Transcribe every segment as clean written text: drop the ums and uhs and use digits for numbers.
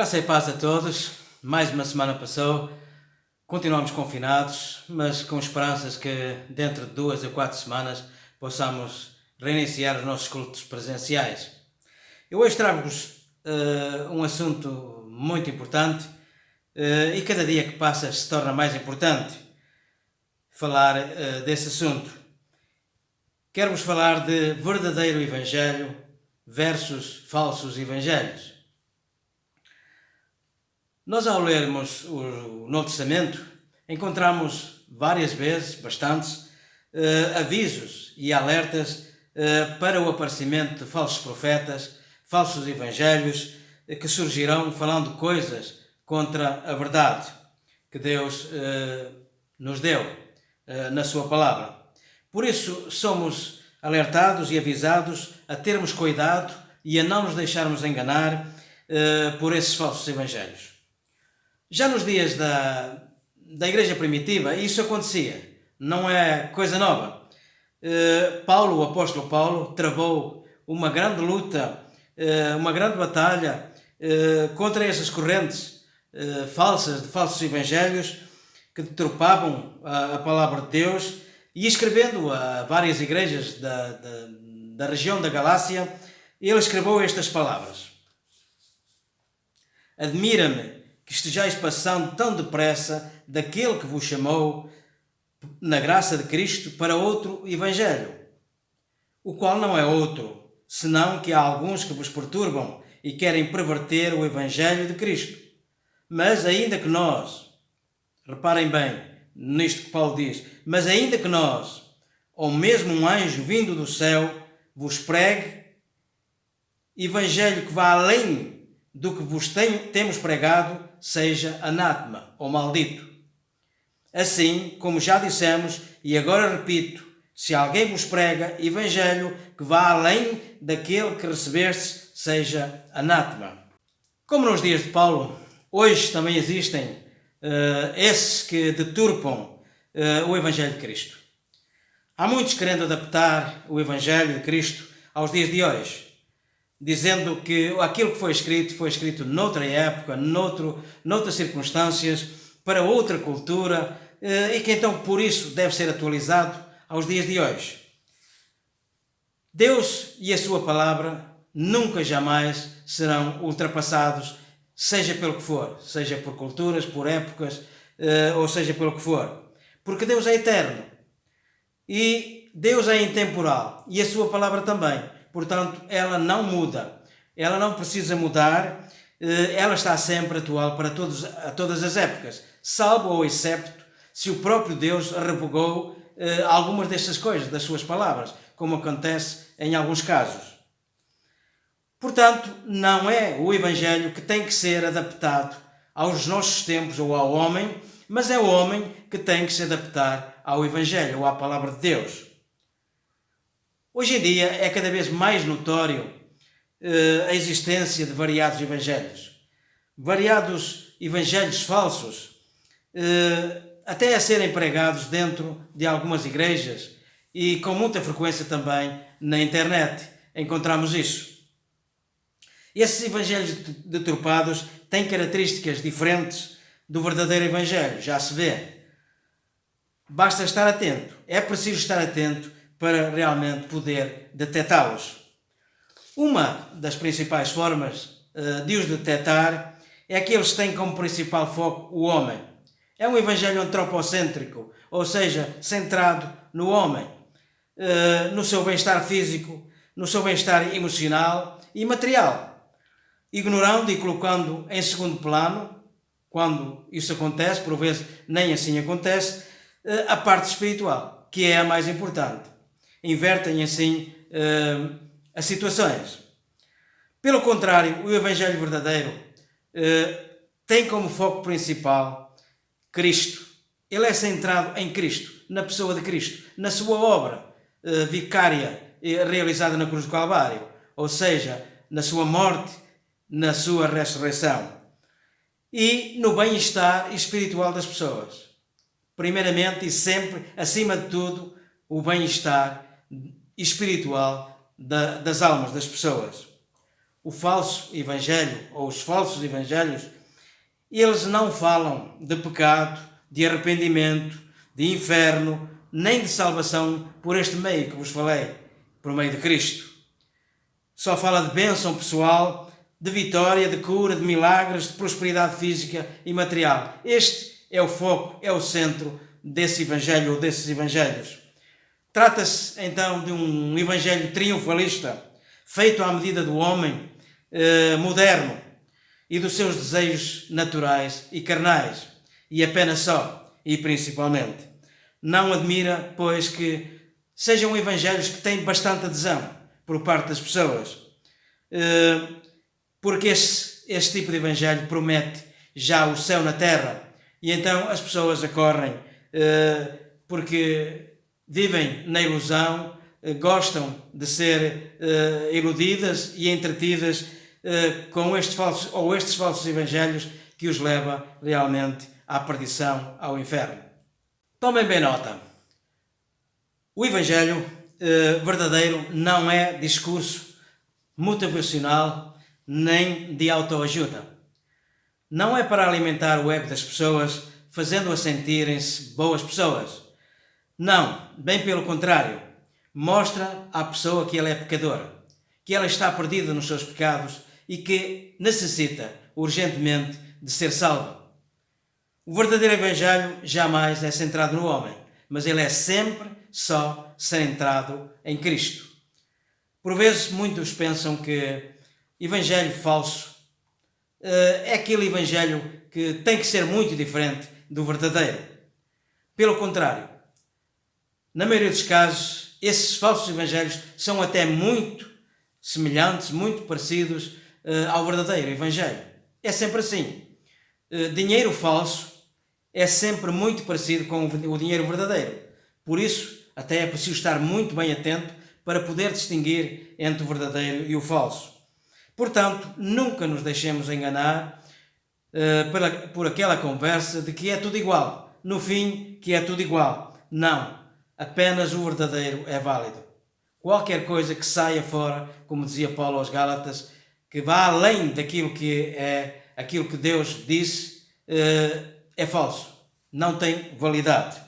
Graça e paz a todos. Mais uma semana passou. Continuamos confinados, mas com esperanças que dentro de 2 a 4 semanas possamos reiniciar os nossos cultos presenciais. Eu hoje trago-vos um assunto muito importante e cada dia que passa se torna mais importante falar desse assunto. Quero-vos falar de verdadeiro Evangelho versus falsos Evangelhos. Nós, ao lermos o Novo Testamento, encontramos várias vezes, bastantes, avisos e alertas para o aparecimento de falsos profetas, falsos evangelhos, que surgirão falando coisas contra a verdade que Deus nos deu na sua palavra. Por isso, somos alertados e avisados a termos cuidado e a não nos deixarmos enganar por esses falsos evangelhos. Já nos dias da igreja primitiva, isso acontecia. Não é coisa nova. O apóstolo Paulo, travou uma grande luta, uma grande batalha contra essas correntes falsas, de falsos evangelhos que deturpavam a palavra de Deus, e escrevendo a várias igrejas da região da Galácia, ele escreveu estas palavras: Admira-me que estejais passando tão depressa daquele que vos chamou na graça de Cristo para outro Evangelho, o qual não é outro, senão que há alguns que vos perturbam e querem perverter o Evangelho de Cristo. Mas ainda que nós, reparem bem nisto que Paulo diz, mas ainda que nós, ou mesmo um anjo vindo do céu, vos pregue Evangelho que vá além do que vos temos pregado, seja anátema ou maldito. Assim, como já dissemos, e agora repito, se alguém vos prega Evangelho que vá além daquele que recebeste, seja anátema. Como nos dias de Paulo, hoje também existem esses que deturpam o Evangelho de Cristo. Há muitos querendo adaptar o Evangelho de Cristo aos dias de hoje, dizendo que aquilo que foi escrito noutra época, noutras circunstâncias, para outra cultura, e que então por isso deve ser atualizado aos dias de hoje. Deus e a sua palavra nunca jamais serão ultrapassados, seja pelo que for, seja por culturas, por épocas, ou seja pelo que for. Porque Deus é eterno e Deus é intemporal, e a sua palavra também. Portanto, ela não muda, ela não precisa mudar, ela está sempre atual para todas as épocas, salvo ou excepto se o próprio Deus revogou algumas destas coisas, das suas palavras, como acontece em alguns casos. Portanto, não é o Evangelho que tem que ser adaptado aos nossos tempos ou ao homem, mas é o homem que tem que se adaptar ao Evangelho ou à palavra de Deus. Hoje em dia é cada vez mais notório a existência de variados evangelhos falsos, até a serem pregados dentro de algumas igrejas, e com muita frequência também na internet encontramos isso. Esses evangelhos deturpados têm características diferentes do verdadeiro evangelho, já se vê. Basta estar atento, é preciso estar atento para realmente poder detectá-los. Uma das principais formas de os detectar é que eles têm como principal foco o homem. É um evangelho antropocêntrico, ou seja, centrado no homem, no seu bem-estar físico, no seu bem-estar emocional e material, ignorando e colocando em segundo plano, quando isso acontece, por vezes nem assim acontece, a parte espiritual, que é a mais importante. Invertem assim as situações. Pelo contrário, o Evangelho verdadeiro tem como foco principal Cristo. Ele é centrado em Cristo, na pessoa de Cristo, na sua obra vicária realizada na cruz do Calvário, ou seja, na sua morte, na sua ressurreição, e no bem-estar espiritual das pessoas. Primeiramente e sempre, acima de tudo, o bem-estar espiritual das almas das pessoas. o falso evangelho ou os falsos evangelhos, eles não falam de pecado, de arrependimento, de inferno, nem de salvação por este meio que vos falei, por meio de Cristo. Só fala de bênção pessoal, de vitória, de cura, de milagres, de prosperidade física e material. Este é o foco, é o centro desse evangelho ou desses evangelhos. Trata-se então de um evangelho triunfalista, feito à medida do homem moderno e dos seus desejos naturais e carnais, e apenas só, e principalmente. Não admira, pois, que sejam evangelhos que têm bastante adesão por parte das pessoas, porque este tipo de evangelho promete já o céu na terra, e então as pessoas acorrem porque vivem na ilusão, gostam de ser iludidas e entretidas com estes falsos evangelhos que os leva realmente à perdição, ao inferno. Tomem bem nota. O evangelho verdadeiro não é discurso motivacional nem de autoajuda. Não é para alimentar o ego das pessoas, fazendo-as sentirem-se boas pessoas. Não, bem pelo contrário. Mostra à pessoa que ela é pecadora, que ela está perdida nos seus pecados e que necessita urgentemente de ser salva. O verdadeiro evangelho jamais é centrado no homem, mas ele é sempre só centrado em Cristo. Por vezes muitos pensam que evangelho falso é aquele evangelho que tem que ser muito diferente do verdadeiro. Pelo contrário, na maioria dos casos, esses falsos evangelhos são até muito semelhantes, muito parecidos ao verdadeiro evangelho. É sempre assim. Dinheiro falso é sempre muito parecido com o dinheiro verdadeiro. Por isso, até é preciso estar muito bem atento para poder distinguir entre o verdadeiro e o falso. Portanto, nunca nos deixemos enganar por aquela conversa de que é tudo igual. No fim, que é tudo igual. Não. Apenas o verdadeiro é válido. Qualquer coisa que saia fora, como dizia Paulo aos Gálatas, que vá além daquilo que é aquilo que Deus disse, é falso. Não tem validade.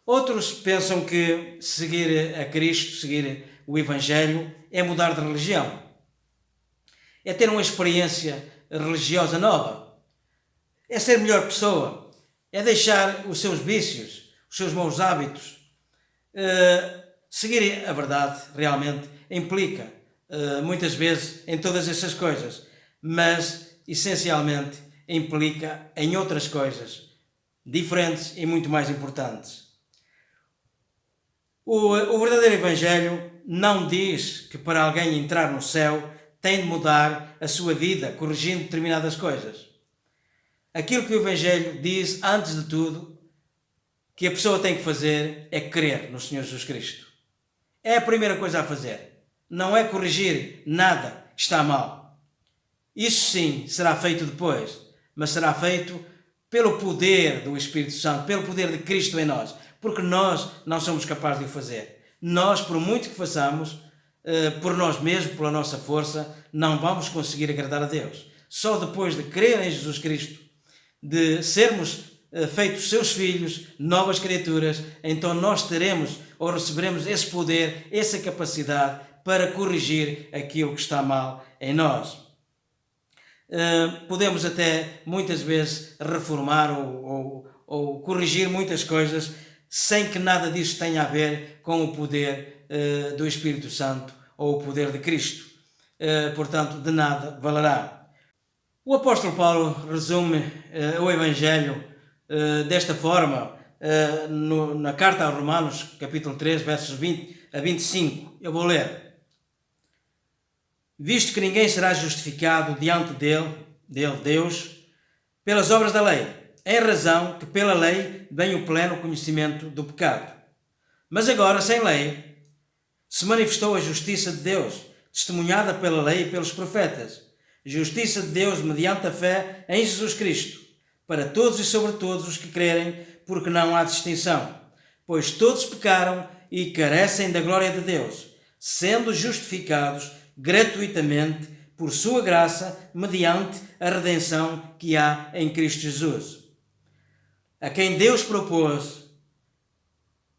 Outros pensam que seguir a Cristo, seguir o Evangelho, é mudar de religião. É ter uma experiência religiosa nova. É ser melhor pessoa. É deixar os seus vícios, os seus maus hábitos. Seguir a verdade realmente implica, muitas vezes, em todas essas coisas, mas essencialmente implica em outras coisas diferentes e muito mais importantes. O verdadeiro Evangelho não diz que para alguém entrar no céu tem de mudar a sua vida, corrigindo determinadas coisas. Aquilo que o Evangelho diz, antes de tudo, que a pessoa tem que fazer é crer no Senhor Jesus Cristo. É a primeira coisa a fazer. Não é corrigir nada que está mal. Isso sim será feito depois, mas será feito pelo poder do Espírito Santo, pelo poder de Cristo em nós, porque nós não somos capazes de o fazer. Nós, por muito que façamos, por nós mesmos, pela nossa força, não vamos conseguir agradar a Deus. Só depois de crer em Jesus Cristo, de sermos feitos seus filhos, novas criaturas, então nós teremos ou receberemos esse poder, essa capacidade para corrigir aquilo que está mal em nós. Podemos até muitas vezes reformar ou corrigir muitas coisas sem que nada disso tenha a ver com o poder do Espírito Santo ou o poder de Cristo. Portanto, de nada valerá. O apóstolo Paulo resume o Evangelho desta forma na carta aos Romanos, capítulo 3, versos 20 a 25. Eu vou ler. Visto que ninguém será justificado diante dele, Deus, pelas obras da lei, em razão que pela lei vem o pleno conhecimento do pecado. Mas agora, sem lei, se manifestou a justiça de Deus, testemunhada pela lei e pelos profetas, justiça de Deus mediante a fé em Jesus Cristo, para todos e sobre todos os que crerem, porque não há distinção, pois todos pecaram e carecem da glória de Deus, sendo justificados gratuitamente, por sua graça, mediante a redenção que há em Cristo Jesus, a quem Deus propôs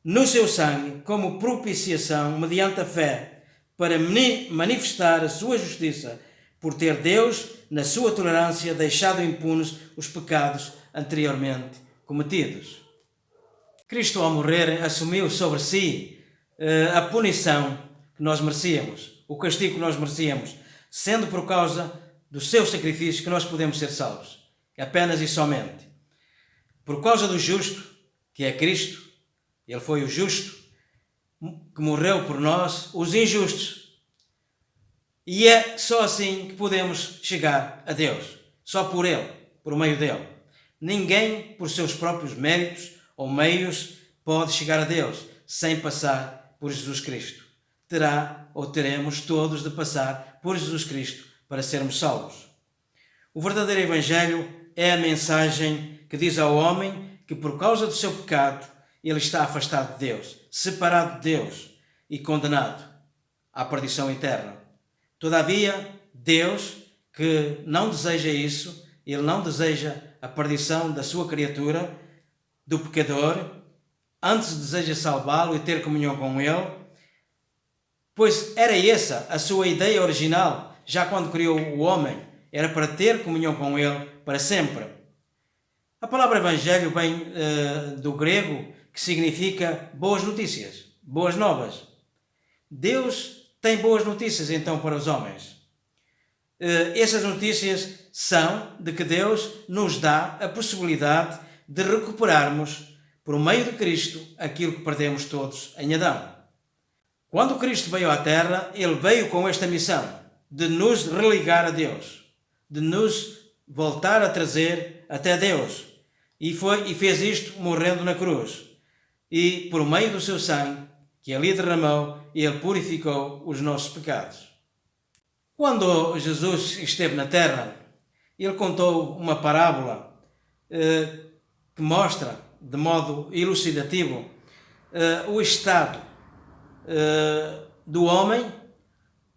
no seu sangue como propiciação mediante a fé, para manifestar a sua justiça, por ter Deus, na sua tolerância, deixado impunes os pecados anteriormente cometidos. Cristo, ao morrer, assumiu sobre si a punição que nós merecíamos, o castigo que nós merecíamos, sendo por causa do seu sacrifício que nós podemos ser salvos, apenas e somente. Por causa do justo, que é Cristo, ele foi o justo, que morreu por nós, os injustos. E é só assim que podemos chegar a Deus, só por Ele, por meio dele. Ninguém, por seus próprios méritos ou meios, pode chegar a Deus sem passar por Jesus Cristo. Terá ou teremos todos de passar por Jesus Cristo para sermos salvos. O verdadeiro Evangelho é a mensagem que diz ao homem que, por causa do seu pecado, ele está afastado de Deus, separado de Deus e condenado à perdição eterna. Todavia, Deus, que não deseja isso, ele não deseja a perdição da sua criatura, do pecador, antes deseja salvá-lo e ter comunhão com ele, pois era essa a sua ideia original, já quando criou o homem, era para ter comunhão com ele para sempre. A palavra Evangelho vem do grego, que significa boas notícias, boas novas. Deus tem boas notícias então para os homens. Essas notícias são de que Deus nos dá a possibilidade de recuperarmos, por meio de Cristo, aquilo que perdemos todos em Adão. Quando Cristo veio à Terra, ele veio com esta missão de nos religar a Deus, de nos voltar a trazer até Deus. E fez isto morrendo na cruz. E por meio do seu sangue, que ali derramou, ele purificou os nossos pecados. Quando Jesus esteve na terra, ele contou uma parábola que mostra, de modo elucidativo, o estado do homem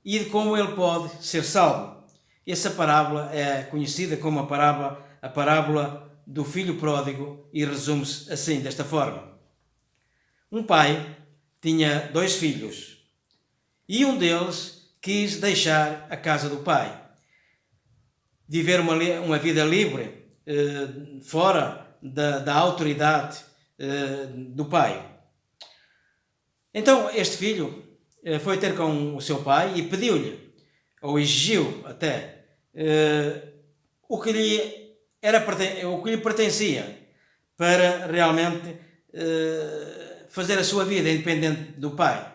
e de como ele pode ser salvo. Essa parábola é conhecida como a parábola do filho pródigo e resume-se assim, desta forma. Um pai tinha 2 filhos e um deles quis deixar a casa do pai, viver uma vida livre, fora da autoridade do pai. Então este filho foi ter com o seu pai e pediu-lhe, ou exigiu até, o que lhe pertencia para realmente fazer a sua vida independente do pai.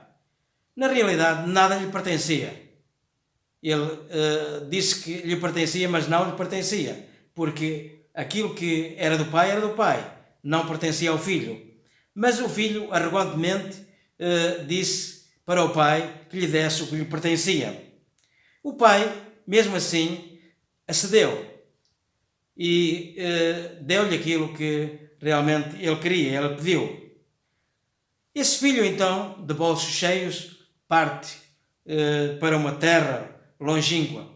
Na realidade, nada lhe pertencia. Ele disse que lhe pertencia, mas não lhe pertencia, porque aquilo que era do pai, não pertencia ao filho. Mas o filho, arrogantemente, disse para o pai que lhe desse o que lhe pertencia. O pai, mesmo assim, acedeu e deu-lhe aquilo que realmente ele queria, ele pediu. Esse filho, então, de bolsos cheios, parte para uma terra longínqua.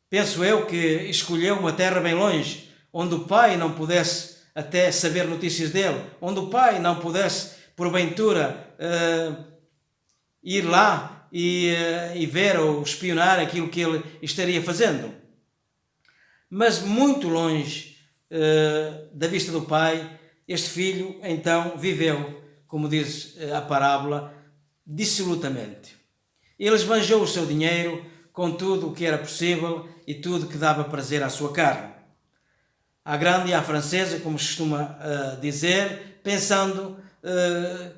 Penso eu que escolheu uma terra bem longe, onde o pai não pudesse até saber notícias dele, onde o pai não pudesse, porventura, ir lá e ver ou espionar aquilo que ele estaria fazendo. Mas muito longe da vista do pai, este filho então viveu, como diz a parábola, dissolutamente. Ele esbanjou o seu dinheiro com tudo o que era possível e tudo que dava prazer à sua carne. À grande e à francesa, como se costuma dizer, pensando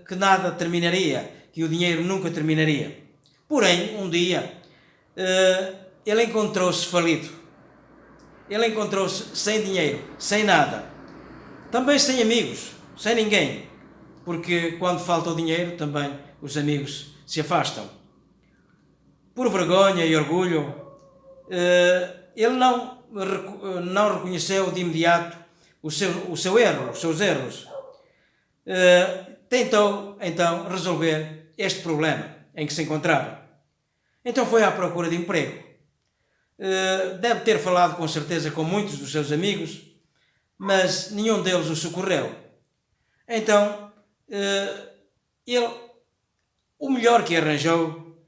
que nada terminaria, que o dinheiro nunca terminaria. Porém, um dia, ele encontrou-se falido. Ele encontrou-se sem dinheiro, sem nada. Também sem amigos, sem ninguém. Porque quando falta o dinheiro, também os amigos se afastam. Por vergonha e orgulho, ele não reconheceu de imediato o seu erro, os seus erros. Tentou, então, resolver este problema em que se encontrava. Então foi à procura de emprego. Deve ter falado com certeza com muitos dos seus amigos, mas nenhum deles o socorreu. Então, ele, o melhor que arranjou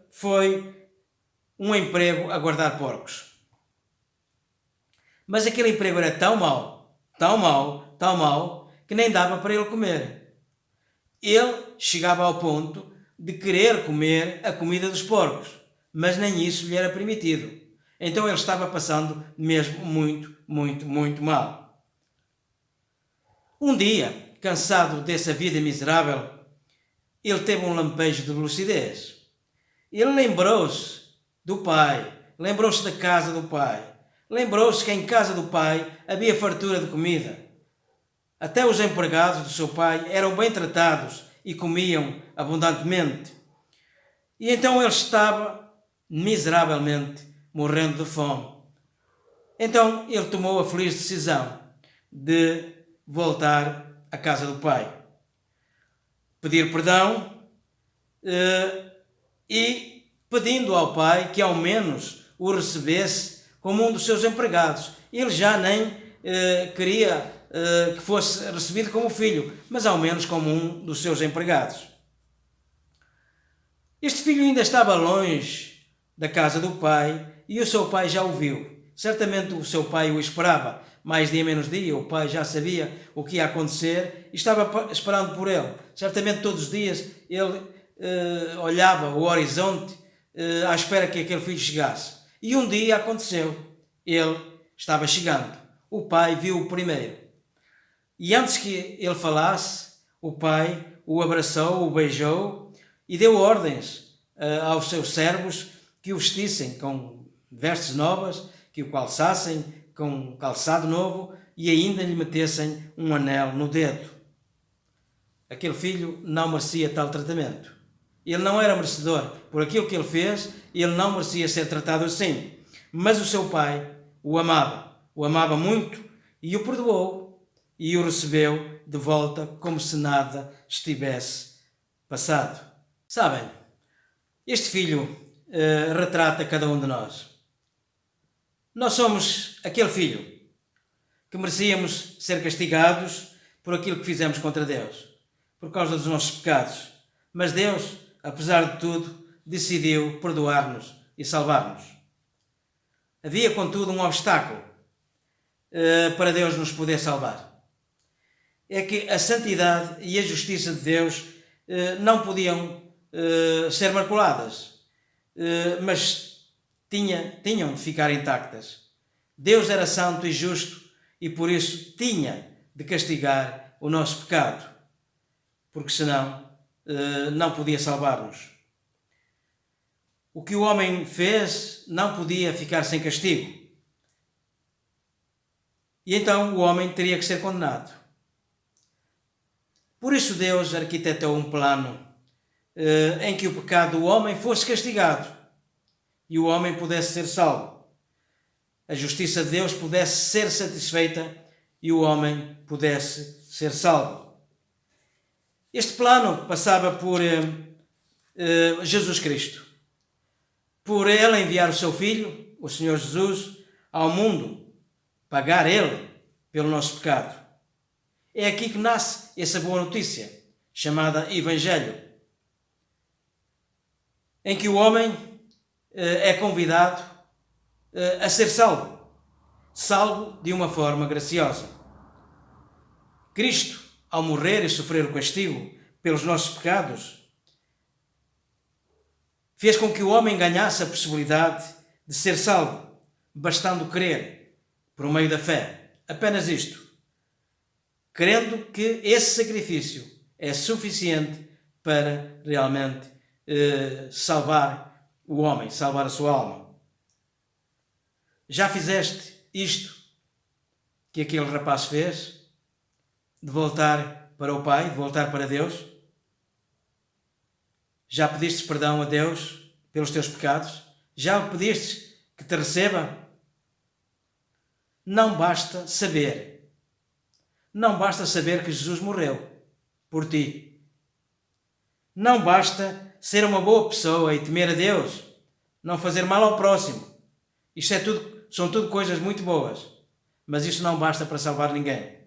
foi um emprego a guardar porcos. Mas aquele emprego era tão mau, tão mau, tão mau, que nem dava para ele comer. Ele chegava ao ponto de querer comer a comida dos porcos, mas nem isso lhe era permitido. Então ele estava passando mesmo muito, muito, muito mal. Um dia, cansado dessa vida miserável, ele teve um lampejo de lucidez. Ele lembrou-se do pai, lembrou-se da casa do pai, lembrou-se que em casa do pai havia fartura de comida. Até os empregados do seu pai eram bem tratados e comiam abundantemente. E então ele estava miseravelmente morrendo de fome. Então ele tomou a feliz decisão de voltar à casa do pai, pedir perdão e pedindo ao pai que ao menos o recebesse como um dos seus empregados. Ele já nem queria que fosse recebido como filho, mas ao menos como um dos seus empregados. Este filho ainda estava longe da casa do pai e o seu pai já o viu. Certamente o seu pai o esperava. Mais dia menos dia, o pai já sabia o que ia acontecer e estava esperando por ele. Certamente todos os dias ele olhava o horizonte à espera que aquele filho chegasse. E um dia aconteceu. Ele estava chegando. O pai viu-o primeiro. E antes que ele falasse, o pai o abraçou, o beijou e deu ordens aos seus servos que o vestissem com vestes novas, que o calçassem com um calçado novo e ainda lhe metessem um anel no dedo. Aquele filho não merecia tal tratamento. Ele não era merecedor por aquilo que ele fez, ele não merecia ser tratado assim. Mas o seu pai o amava muito e o perdoou e o recebeu de volta como se nada estivesse passado. Sabem, este filho retrata cada um de nós. Nós somos aquele filho que merecíamos ser castigados por aquilo que fizemos contra Deus, por causa dos nossos pecados. Mas Deus, apesar de tudo, decidiu perdoar-nos e salvar-nos. Havia, contudo, um obstáculo para Deus nos poder salvar. É que a santidade e a justiça de Deus não podiam ser maculadas, mas tinham de ficar intactas. Deus era santo e justo e por isso tinha de castigar o nosso pecado, porque senão não podia salvar-nos. O que o homem fez não podia ficar sem castigo. E então o homem teria que ser condenado. Por isso Deus arquitetou um plano em que o pecado do homem fosse castigado e o homem pudesse ser salvo. A justiça de Deus pudesse ser satisfeita e o homem pudesse ser salvo. Este plano passava por Jesus Cristo. Por ele enviar o seu Filho, o Senhor Jesus, ao mundo, pagar ele pelo nosso pecado. É aqui que nasce essa boa notícia, chamada Evangelho, em que o homem é convidado a ser salvo, salvo de uma forma graciosa. Cristo, ao morrer e sofrer o castigo pelos nossos pecados, fez com que o homem ganhasse a possibilidade de ser salvo, bastando crer por meio da fé. Apenas isto. Crendo que esse sacrifício é suficiente para realmente salvar o homem, salvar a sua alma. Já fizeste isto que aquele rapaz fez? De voltar para o Pai, de voltar para Deus? Já pediste perdão a Deus pelos teus pecados? Já o pediste que te receba? Não basta saber. Não basta saber que Jesus morreu por ti. Não basta ser uma boa pessoa e temer a Deus, não fazer mal ao próximo. Isto são tudo coisas muito boas, mas isto não basta para salvar ninguém.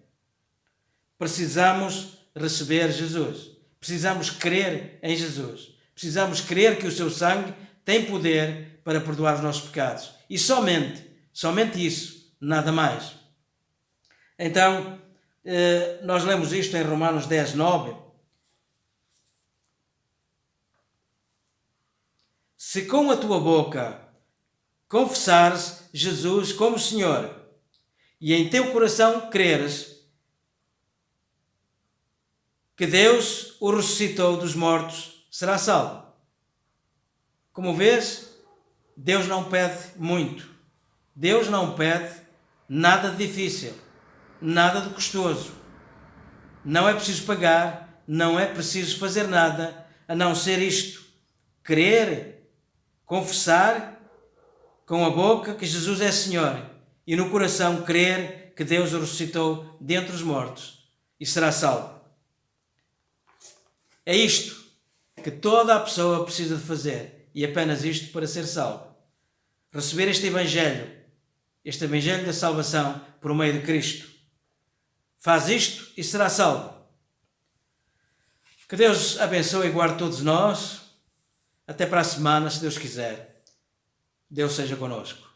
Precisamos receber Jesus. Precisamos crer em Jesus. Precisamos crer que o seu sangue tem poder para perdoar os nossos pecados. E somente isso, nada mais. Então, nós lemos isto em Romanos 10, 9. Se com a tua boca confessares Jesus como Senhor e em teu coração creres que Deus o ressuscitou dos mortos, será salvo. Como vês, Deus não pede muito. Deus não pede nada de difícil, nada de custoso. Não é preciso pagar, não é preciso fazer nada a não ser isto: crer, confessar com a boca que Jesus é Senhor e no coração crer que Deus o ressuscitou dentre os mortos e será salvo. É isto que toda a pessoa precisa de fazer, e apenas isto para ser salvo. Receber este Evangelho da salvação por meio de Cristo. Faz isto e será salvo. Que Deus abençoe e guarde todos nós. Até para a semana, se Deus quiser. Deus seja connosco.